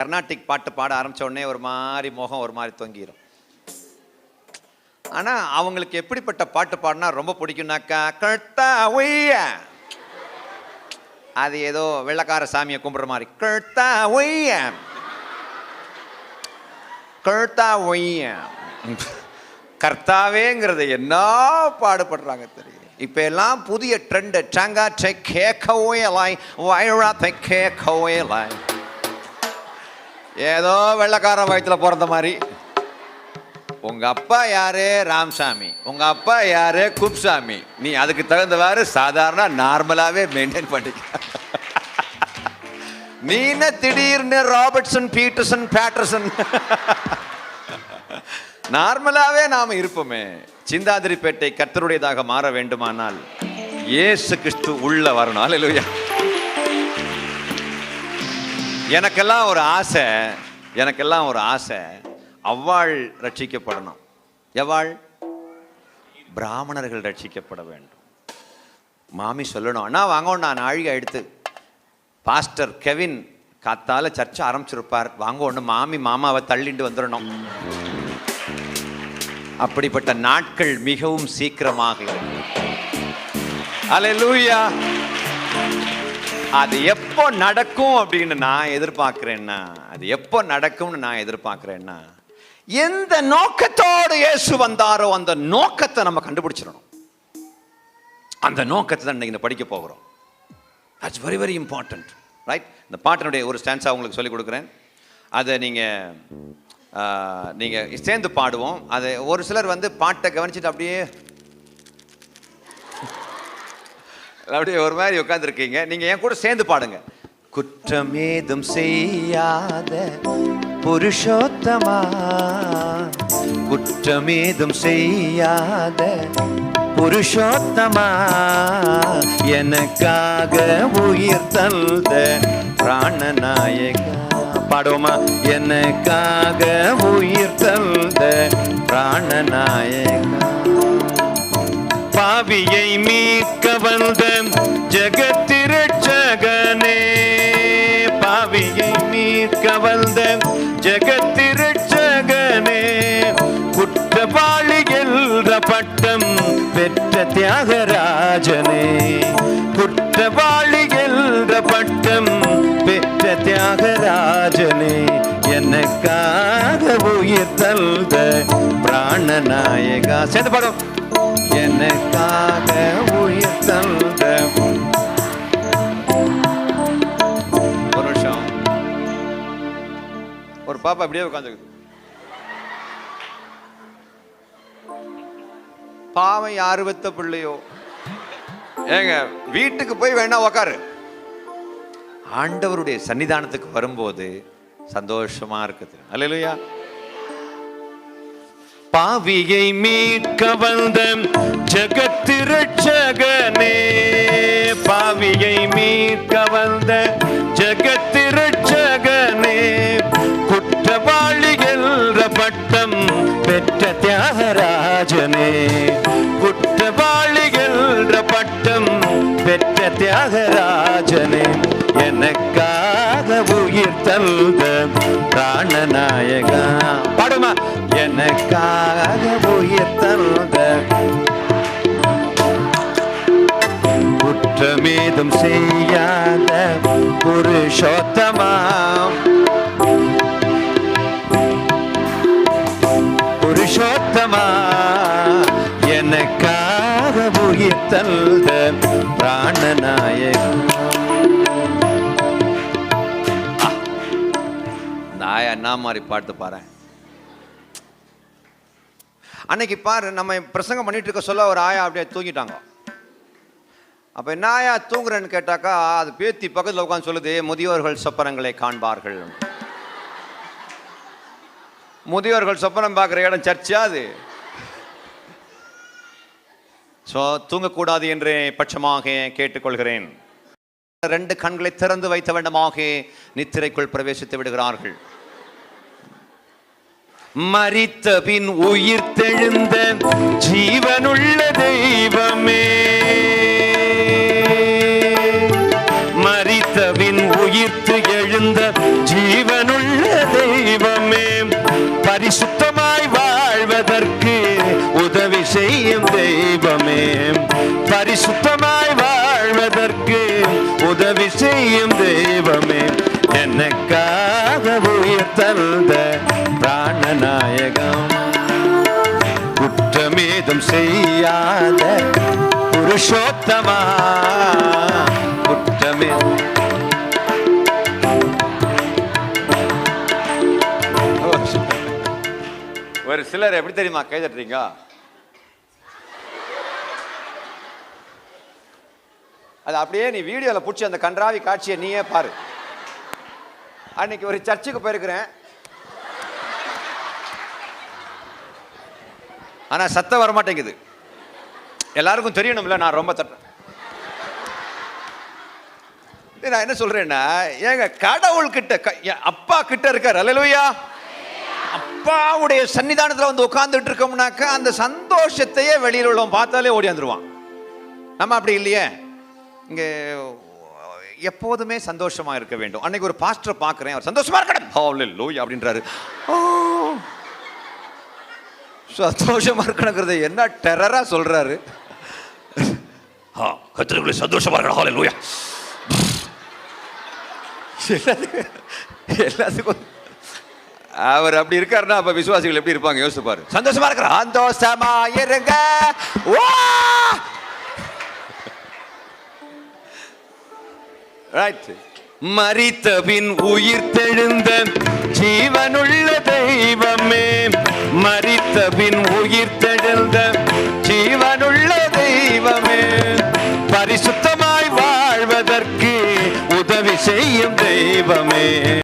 கர்நாடிக் பாட்டு பாட ஆரம்பித்த உடனே ஒரு மாதிரி முகம் ஒரு மாதிரி தொங்கிடும். ஆனால் அவங்களுக்கு எப்படிப்பட்ட பாட்டு பாடினா ரொம்ப பிடிக்கும்னாக்கா, கழ்த்தா ஒய்ய, அது ஏதோ வெள்ளக்கார சாமியை கும்பிட்ற மாதிரி, கழ்த்தா ஒய்ய கழ்த்தா ஒய்ய, கர்த்தாவேங்கிறத என்ன பாடுபடுறாங்க தெரியும். இப்போ எல்லாம் புதிய ட்ரெண்டு, சாங்காற்றை கேட்கவேலாய் வயழாத்தை கேட்கவேலாய், ஏதோ வெள்ளக்கார வயத்தில் பிறந்த மாதிரி. உங்க அப்பா யாரு? ராம்சாமி. உங்க அப்பா யாரு? குப்சாமி. நீ அதுக்கு தகுந்தவாறு சாதாரண நார்மலாவே மெயின்டைன் பண்ணிக்க. நீ என்ன திடீர்னு ராபர்ட்சன், பீட்டர்சன், பேட்டர்சன்? நார்மலாவே நாம இருப்போமே. சிந்தாதிரிப்பேட்டை கர்த்தருடையதாக மாற வேண்டுமானால் இயேசு கிறிஸ்து உள்ள வரணும். அல்லேலூயா. எனக்கெல்லாம் ஒரு ஆசை, அவ்வாள் ரட்சிக்கப்படணும். எவ்வாள்? பிராமணர்கள் ரட்சிக்கப்பட வேண்டும். மாமி சொல்லணும், அண்ணா வாங்கோண்ணா, நாழிகை எடுத்து பாஸ்டர் கெவின் காத்தால சர்ச்சை ஆரம்பிச்சிருப்பார், வாங்க ஒன்று மாமி மாமாவை தள்ளிட்டு வந்துடணும். அப்படிப்பட்ட நாட்கள் மிகவும் சீக்கிரமாக. அல்லேலூயா. அது எப்போ நடக்கும் அப்படின்னு நான் எதிர்பார்க்கிறேன்னா, எந்த நோக்கத்தோடு இயேசு வந்தாரோ அந்த நோக்கத்தை நம்ம கண்டுபிடிச்சிடணும். அந்த நோக்கத்தை தான் இன்னைக்கு படிக்க போகிறோம். That's very very important, right? இந்த பாட்டினுடைய ஒரு ஸ்டான்ஸா உங்களுக்கு சொல்லிக் கொடுக்குறேன். அதை நீங்கள் சேர்ந்து பாடுவோம். அதை ஒரு சிலர் பாட்டை கவனிச்சுட்டு அப்படியே ஒரு மாதிரி உட்காந்துருக்கீங்க. நீங்க என் கூட சேர்ந்து பாடுங்க. குற்றமேதும் செய்யாத புருஷோத்தமா, குற்றமேதும் செய்யாத புருஷோத்தமா, எனக்காக உயிர் தந்த பிராணநாயகா. பாடுவோமா? எனக்காக உயிர் தந்த பிராணநாயகா, பாவியை மீட்க வந்த ஜெகத்திரட்சகனே, பாவியை மீட்க வந்த ஜெகத்திரட்சகனே, குற்றவாளி என்ற பட்டம் பெற்ற தியாகராஜனே, குற்றவாளி என்ற பட்டம் பெற்ற தியாகராஜனே, எனக்காக உயிர் தந்த பிராணநாயகா. சேர்ந்து பாடும். எனக்காக உயிர் தந்த. ஒரு நிமிஷம். ஒரு பாப்பா அப்படியே உட்காந்துக்குது. பாவம் யாரு வெத்த பிள்ளையோ. ஏங்க, வீட்டுக்கு போய் வேணா உக்காரு. ஆண்டவருடைய சன்னிதானத்துக்கு வரும்போது சந்தோஷமா இருக்குது. அல்லேலூயா. பாவியை மீட்க வந்த ஜெகத்திரட்சகனே, பாவியை மீட்க வந்த ஜெகத்திரட்சகனே, குற்றவாளி என்ற பட்டம் பெற்ற தியாகராஜனே, குற்றவாளி என்ற பட்டம் பெற்ற தியாகராஜனே, எனக்காக உயிர் தந்த பிராணநாயகா. பாடுமா? எனக்காக உயிர் தந்த, குற்றமேதும் செய்யாத புருஷோத்தமா, புருஷோத்தமா, எனக்காக உயிர் தந்த பிராணநாயகா. இந்த ஆயா என்ன மாதிரி பாட்டு பாரு. அன்னைக்கு பாரு, நம்ம பிரசங்கம் பண்ணிட்டு இருக்க சொல்ல ஒரு ஆயா அப்படியே தூங்கிட்டாங்க. அப்ப என்ன ஆயா தூங்குறேன்னு கேட்டாக்கா, அது பேத்தி பக்கத்தில் உட்காந்து சொல்லுது, முதியோர்கள் சொப்பனங்களை காண்பார்கள். முதியோர்கள் சொப்பனம் பார்க்குற இடம் சர்ச்சா அது? ஸோ தூங்கக்கூடாது என்று பட்சமாக கேட்டுக்கொள்கிறேன். 2 கண்களை திறந்து வைத்த வேண்டுமாக நித்திரைக்குள் பிரவேசித்து விடுகிறார்கள். மரித்த பின் உயிர் தெழுந்த ஜீவனுள்ள தெய்வமே, மரித்த பின் உயிர்த்து எழுந்த ஜீவனுள்ள பரிசுத்தமாய் வாழ்வதற்கு உதவி செய்யும் தெய்வமே, பரிசுத்தமாய் வாழ்வதற்கு உதவி செய்யும் தெய்வமே, எனக்காக உயிர் தந்த பிராணநாயகம், குற்றமேதும் செய்யாத புருஷோத்தமா, குற்றமே ஒரு சிலர் எப்படி தெரியுமா கை தட்டுறீங்க? அது அப்படியே நீ வீடியோல பிடிச்சி அந்த கன்றாவி காட்சியை நீயே பாரு. அன்னைக்கு ஒரு சர்ச்சுக்கு போயிருக்கிறேன், ஆனா சத்தம் வர மாட்டேங்குது. எல்லாருக்கும் தெரியணும்ல நான் ரொம்ப தட்டுறேன். நான் என்ன சொல்றேன்னா, ஏங்க கடவுள் கிட்ட அப்பா கிட்ட இருக்கார். அல்லேலூயா. அப்பாவுடைய சன்னிதானத்தில் வந்து உட்கார்ந்துட்டு இருக்கோம்னாக்க அந்த சந்தோஷத்தையே வெளியில் உள்ளவன் பார்த்தாலே ஓடியாந்துருவான். நம்ம அப்படி இல்லையே, இங்கே எப்போதுமே சந்தோஷமா இருக்க வேண்டும். அன்னைக்கு ஒரு பாஸ்டர் பார்க்குறேன், அவர் சந்தோஷமா இருக்கணும் ஹல்லேலூயா அப்படின்றாரு. சந்தோஷமா இருக்கணுங்கிறது என்ன டெரரா சொல்றாரு. கர்த்தருக்குள்ளே சந்தோஷமா இருக்கணும் ஹல்லேலூயா. எல்லாத்துக்கும் அவர் அப்படி இருக்காருன்னா அப்ப விசுவாசிகள் எப்படி இருப்பாங்க யோசிச்சு பாரு. சந்தோஷமா இருக்கிற சந்தோஷமா இருங்க. மரித்தபின் உயிர் தெழுந்த ஜீவனுள்ள தெய்வமே, மரித்தபின் உயிர் தெழுந்த ஜீவனுள்ள தெய்வமே, பரிசுத்தமாய் வாழ்வதற்கு உதவி செய்யும் தெய்வமே.